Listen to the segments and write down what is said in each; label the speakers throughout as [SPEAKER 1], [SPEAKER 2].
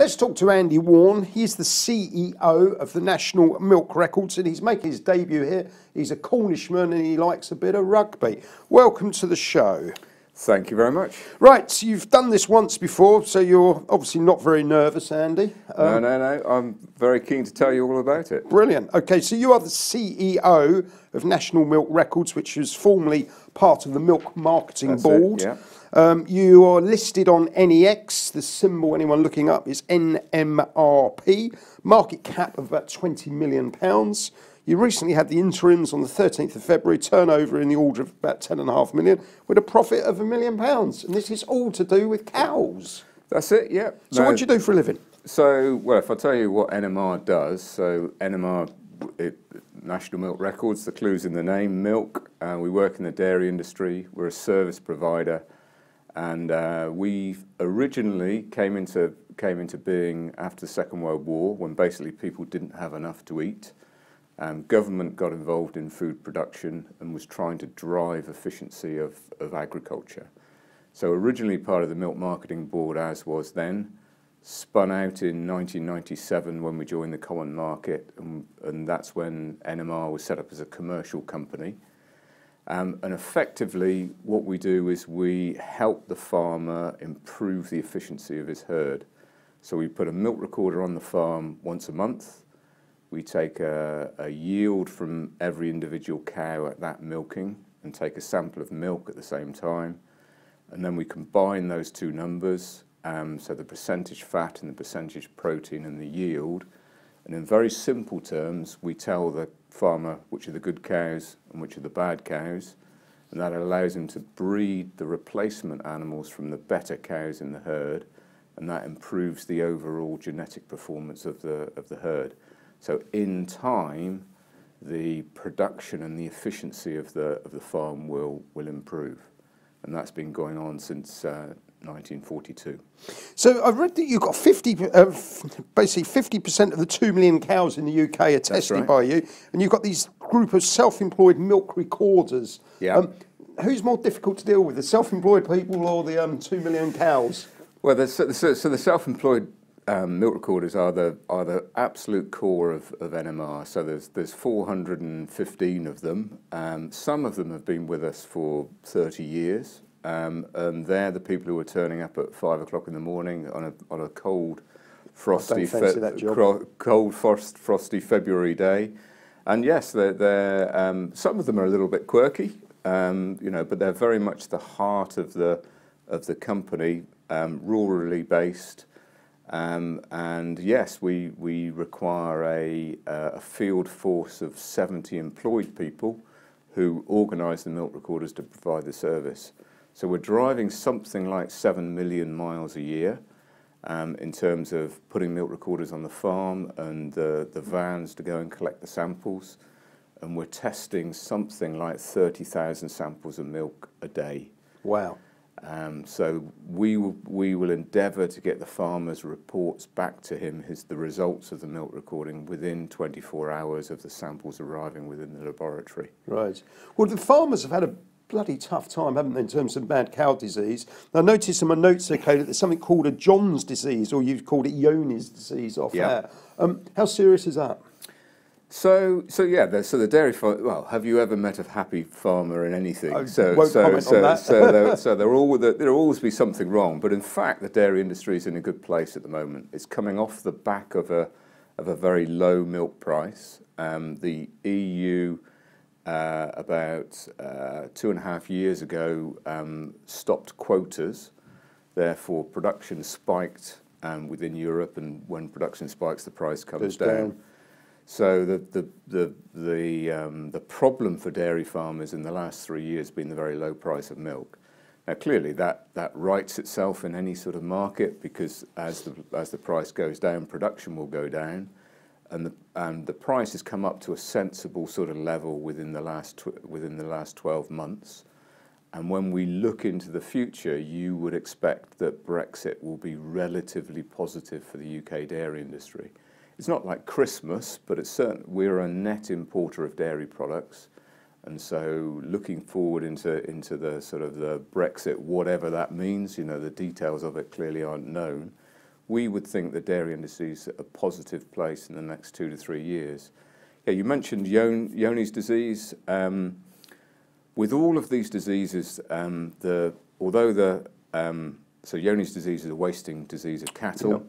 [SPEAKER 1] Let's talk to Andy Warne. He's the CEO of the National Milk Records, and he's making his debut here. He's a Cornishman and he likes a bit of rugby. Welcome to the show.
[SPEAKER 2] Thank you very much.
[SPEAKER 1] Right, so you've done this once before, so you're obviously not very nervous, Andy.
[SPEAKER 2] No. I'm very keen to tell you all about it.
[SPEAKER 1] Brilliant. Okay, so you are the CEO of National Milk Records, which was formerly part of the Milk Marketing Board.
[SPEAKER 2] Yeah.
[SPEAKER 1] You are listed on NEX. The symbol, anyone looking up, is NMRP. Market cap of about £20 million. You recently had the interims on the 13th of February, turnover in the order of about £10.5 million, with a profit of £1 million. And this is all to do with cows.
[SPEAKER 2] That's it, yeah.
[SPEAKER 1] So what do you do for a living?
[SPEAKER 2] So, well, if I tell you what NMR does, so NMR, National Milk Records, the clue's in the name, milk. We work in the dairy industry. We're a service provider. And we originally came into being after the Second World War, when basically people didn't have enough to eat. Government got involved in food production and was trying to drive efficiency of agriculture. So originally part of the Milk Marketing Board, as was then, spun out in 1997 when we joined the common market, and that's when NMR was set up as a commercial company. And effectively what we do is we help the farmer improve the efficiency of his herd. So we put a milk recorder on the farm once a month. We take a yield from every individual cow at that milking and take a sample of milk at the same time. And then we combine those two numbers, so the percentage fat and the percentage protein and the yield. And in very simple terms, we tell the farmer which are the good cows and which are the bad cows. And that allows him to breed the replacement animals from the better cows in the herd. And that improves the overall genetic performance of the herd. So in time, the production and the efficiency of the farm will improve, and that's been going on since 1942. So
[SPEAKER 1] I've read that you've got basically 50% of the 2 million cows in the UK are tested by you, and you've got these group of self-employed milk recorders.
[SPEAKER 2] Yeah.
[SPEAKER 1] Who's more difficult to deal with, the self-employed people or the 2 million cows?
[SPEAKER 2] Well, the self-employed milk recorders are the absolute core of NMR. So there's 415 of them. Some of them have been with us for 30 years, and they're the people who are turning up at 5 o'clock in the morning on a cold, frosty February day. And yes, they're some of them are a little bit quirky, but they're very much the heart of the company, rurally based. And yes, we require a field force of 70 employed people who organise the milk recorders to provide the service. So we're driving something like 7 million miles a year in terms of putting milk recorders on the farm and the vans to go and collect the samples. And we're testing something like 30,000 samples of milk a day.
[SPEAKER 1] Wow.
[SPEAKER 2] So we will endeavour to get the farmer's reports back to him, the results of the milk recording, within 24 hours of the samples arriving within the laboratory.
[SPEAKER 1] Right. Well, the farmers have had a bloody tough time, haven't they, in terms of mad cow disease. I noticed in my notes, okay, that there's something called a John's disease, or you've called it Johne's disease off there. How serious is that?
[SPEAKER 2] So the dairy farm. Well, have you ever met a happy farmer in anything?
[SPEAKER 1] Won't comment on that.
[SPEAKER 2] So there'll always be something wrong. But in fact, the dairy industry is in a good place at the moment. It's coming off the back of a very low milk price. The EU about 2.5 years ago stopped quotas. Therefore, production spiked within Europe, and when production spikes, the price comes down. So the problem for dairy farmers in the last 3 years has been the very low price of milk. Now clearly that rights itself in any sort of market, because as the price goes down, production will go down, and the price has come up to a sensible sort of level within the last 12 months. And when we look into the future, you would expect that Brexit will be relatively positive for the UK dairy industry. It's not like Christmas, but it's certain we're a net importer of dairy products, and so looking forward into the sort of the Brexit, whatever that means, the details of it clearly aren't known. we would think the dairy industry is at a positive place in the next 2 to 3 years. Yeah, you mentioned Johne's disease. With all of these diseases, so Johne's disease is a wasting disease of cattle.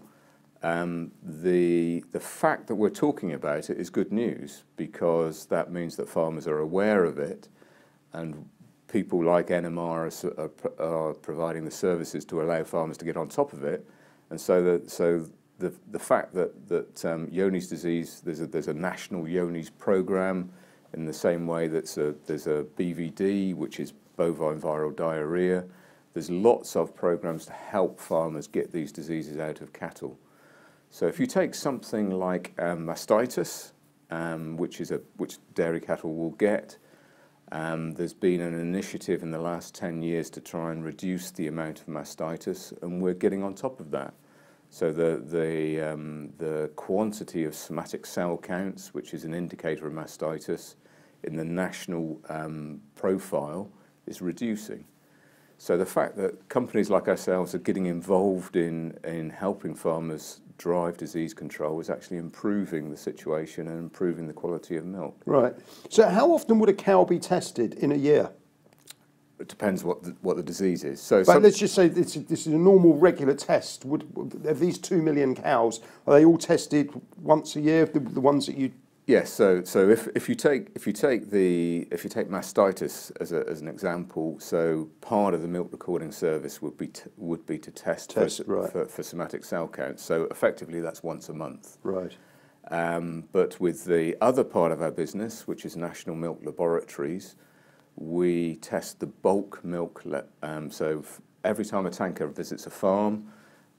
[SPEAKER 2] Yep. The fact that we're talking about it is good news, because that means that farmers are aware of it, and people like NMR are providing the services to allow farmers to get on top of it. And so the fact that Johne's disease, there's a national Johne's program, in the same way that there's a BVD, which is bovine viral diarrhea. There's lots of programs to help farmers get these diseases out of cattle. So if you take something like mastitis, which dairy cattle will get, there's been an initiative in the last 10 years to try and reduce the amount of mastitis, and we're getting on top of that. So the quantity of somatic cell counts, which is an indicator of mastitis, in the national profile is reducing. So the fact that companies like ourselves are getting involved in helping farmers drive disease control is actually improving the situation and improving the quality of milk.
[SPEAKER 1] Right. So how often would a cow be tested in a year?
[SPEAKER 2] It depends what the disease is. So,
[SPEAKER 1] but let's just say this is a normal, regular test. Of these 2 million cows, are they all tested once a year? The ones that you...
[SPEAKER 2] Yes. So if you take mastitis as an example, so part of the milk recording service would be to test for somatic cell counts. So effectively, that's once a month.
[SPEAKER 1] Right.
[SPEAKER 2] But with the other part of our business, which is National Milk Laboratories, we test the bulk milk. So every time a tanker visits a farm,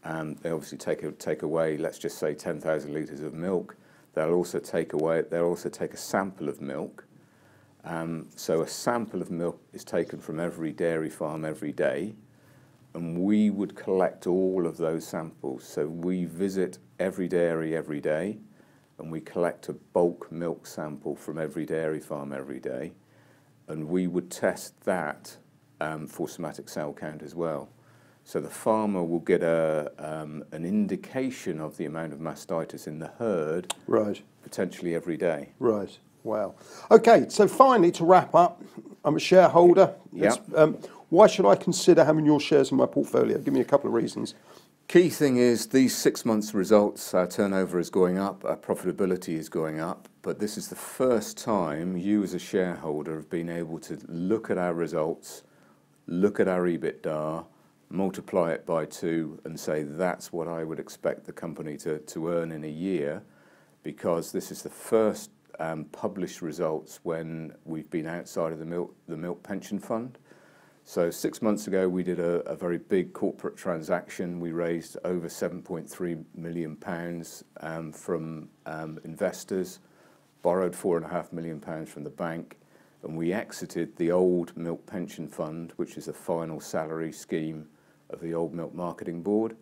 [SPEAKER 2] they obviously take away, let's just say, 10,000 litres of milk. They'll also take a sample of milk. So a sample of milk is taken from every dairy farm every day, and we would collect all of those samples. So we visit every dairy every day, and we collect a bulk milk sample from every dairy farm every day, and we would test that for somatic cell count as well. So the farmer will get an indication of the amount of mastitis in the herd,
[SPEAKER 1] right,
[SPEAKER 2] potentially every day.
[SPEAKER 1] Right. Wow. Okay. So finally, to wrap up, I'm a shareholder.
[SPEAKER 2] Yeah.
[SPEAKER 1] Why should I consider having your shares in my portfolio? Give me a couple of reasons.
[SPEAKER 2] Key thing is these 6 months results, our turnover is going up, our profitability is going up, but this is the first time you as a shareholder have been able to look at our results, look at our EBITDA, multiply it by 2 and say that's what I would expect the company to earn in a year, because this is the first published results when we've been outside of the milk pension fund. So 6 months ago we did a very big corporate transaction. We raised over £7.3 million from investors, borrowed £4.5 million from the bank, and we exited the old milk pension fund, which is the final salary scheme of the old milk marketing board.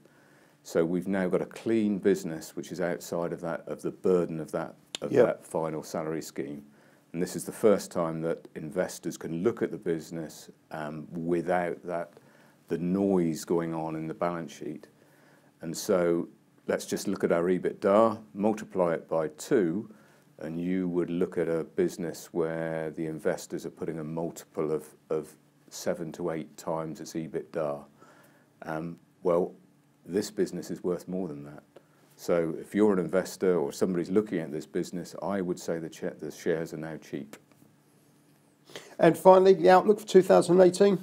[SPEAKER 2] So we've now got a clean business which is outside of the burden of that final salary scheme. And this is the first time that investors can look at the business without the noise going on in the balance sheet. And so let's just look at our EBITDA, multiply it by 2, and you would look at a business where the investors are putting a multiple of 7 to 8 times its EBITDA. Well, this business is worth more than that. So if you're an investor or somebody's looking at this business, I would say the shares are now cheap.
[SPEAKER 1] And finally, the outlook for 2018?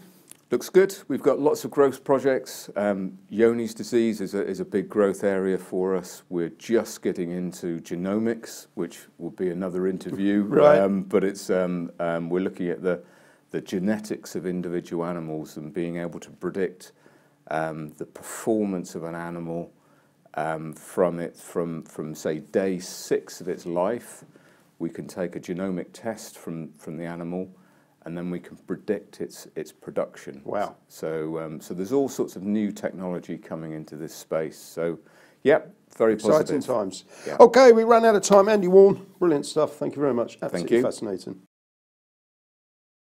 [SPEAKER 2] Looks good. We've got lots of growth projects. Johne's disease is a big growth area for us. We're just getting into genomics, which will be another interview.
[SPEAKER 1] Right.
[SPEAKER 2] But it's we're looking at the genetics of individual animals and being able to predict the performance of an animal from say day 6 of its life. We can take a genomic test from the animal, and then we can predict its production.
[SPEAKER 1] Wow.
[SPEAKER 2] So there's all sorts of new technology coming into this space. So, yep, very positive.
[SPEAKER 1] Exciting times.
[SPEAKER 2] Yeah.
[SPEAKER 1] Okay, we ran out of time. Andy Warne, brilliant stuff. Thank you very much. Absolutely
[SPEAKER 2] Thank you.
[SPEAKER 1] Fascinating.